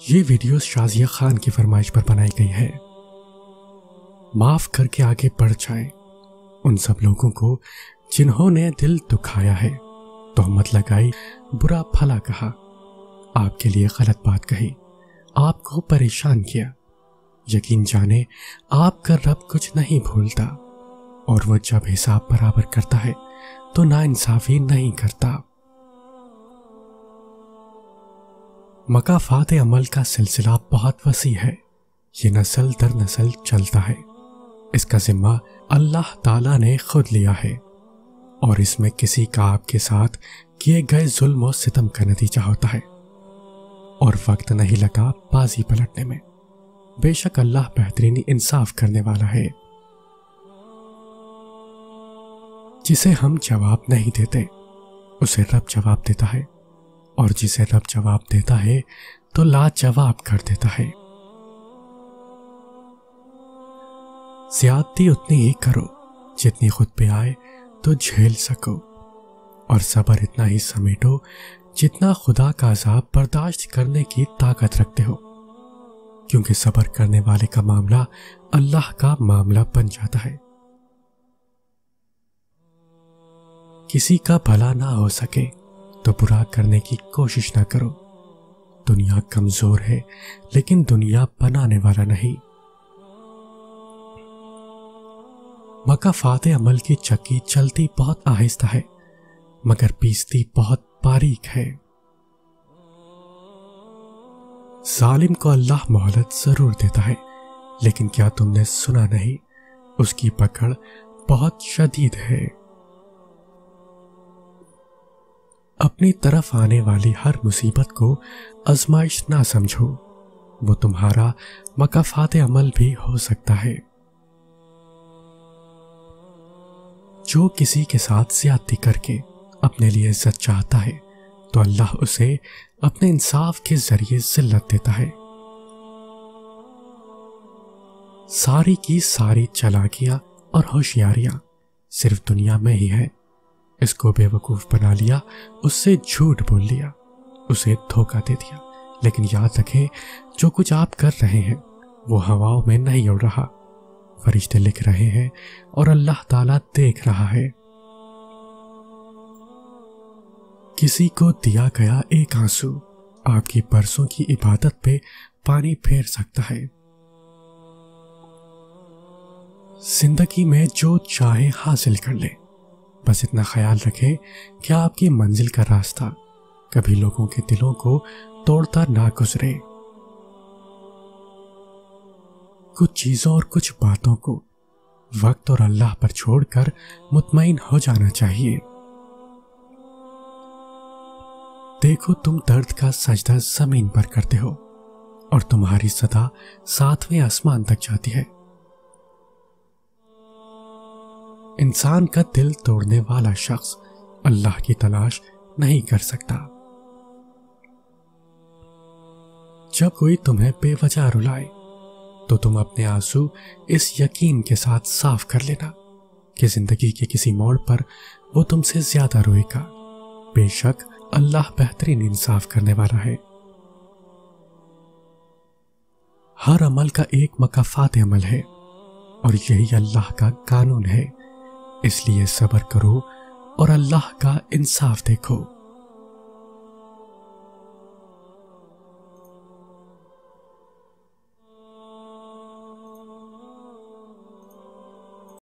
یہ ویڈیو شازیہ خان کی فرمائش پر بنائی گئی ہے۔ معاف کر کے آگے بڑھ جائیں ان سب لوگوں کو جنہوں نے دل دکھایا ہے، تہمت لگائی، برا بھلا کہا، آپ کے لیے غلط بات کہی، آپ کو پریشان کیا۔ یقین جانے آپ کا رب کچھ نہیں بھولتا، اور وہ جب حساب برابر کرتا ہے تو ناانصافی نہیں کرتا۔ مکافات عمل کا سلسلہ بہت وسیع ہے، یہ نسل در نسل چلتا ہے۔ اس کا ذمہ اللہ تعالیٰ نے خود لیا ہے، اور اس میں کسی کا آپ کے ساتھ کیے گئے ظلم و ستم کا نتیجہ ہوتا ہے، اور وقت نہیں لگا بازی پلٹنے میں۔ بے شک اللہ بہترین انصاف کرنے والا ہے۔ جسے ہم جواب نہیں دیتے اسے رب جواب دیتا ہے، اور جسے رب جواب دیتا ہے تو لاجواب کر دیتا ہے۔ زیادتی اتنی ہی کرو جتنی خود پہ آئے تو جھیل سکو، اور صبر اتنا ہی سمیٹو جتنا خدا کا عذاب برداشت کرنے کی طاقت رکھتے ہو، کیونکہ صبر کرنے والے کا معاملہ اللہ کا معاملہ بن جاتا ہے۔ کسی کا بھلا نہ ہو سکے تو برا کرنے کی کوشش نہ کرو۔ دنیا کمزور ہے لیکن دنیا بنانے والا نہیں۔ مکافات عمل کی چکی چلتی بہت آہستہ ہے مگر پیستی بہت باریک ہے۔ ظالم کو اللہ مہلت ضرور دیتا ہے، لیکن کیا تم نے سنا نہیں، اس کی پکڑ بہت شدید ہے۔ اپنی طرف آنے والی ہر مصیبت کو آزمائش نہ سمجھو، وہ تمہارا مکافات عمل بھی ہو سکتا ہے۔ جو کسی کے ساتھ زیادتی کر کے اپنے لیے عزت چاہتا ہے تو اللہ اسے اپنے انصاف کے ذریعے ذلت دیتا ہے۔ ساری کی ساری چالاکیاں اور ہوشیاریاں صرف دنیا میں ہی ہے۔ اس کو بے وقوف بنا لیا، اس سے جھوٹ بول لیا، اسے دھوکہ دے دیا۔ لیکن یاد رکھیں جو کچھ آپ کر رہے ہیں وہ ہواؤں میں نہیں اڑ رہا، فرشتے لکھ رہے ہیں اور اللہ تعالیٰ دیکھ رہا ہے۔ کسی کو دیا گیا ایک آنسو آپ کی برسوں کی عبادت پہ پانی پھیر سکتا ہے۔ زندگی میں جو چاہے حاصل کر لیں، بس اتنا خیال رکھیں کہ آپ کی منزل کا راستہ کبھی لوگوں کے دلوں کو توڑتا نہ گزرے۔ کچھ چیزوں اور کچھ باتوں کو وقت اور اللہ پر چھوڑ کر مطمئن ہو جانا چاہیے۔ دیکھو تم درد کا سجدہ زمین پر کرتے ہو اور تمہاری صدا 7ویں آسمان تک جاتی ہے۔ انسان کا دل توڑنے والا شخص اللہ کی تلاش نہیں کر سکتا۔ جب کوئی تمہیں بے وجہ رلائے تو تم اپنے آنسو اس یقین کے ساتھ صاف کر لینا کہ زندگی کے کسی موڑ پر وہ تم سے زیادہ روئے گا۔ بے شک اللہ بہترین انصاف کرنے والا ہے۔ ہر عمل کا ایک مکافات عمل ہے، اور یہی اللہ کا قانون ہے، اس لیے صبر کرو اور اللہ کا انصاف دیکھو۔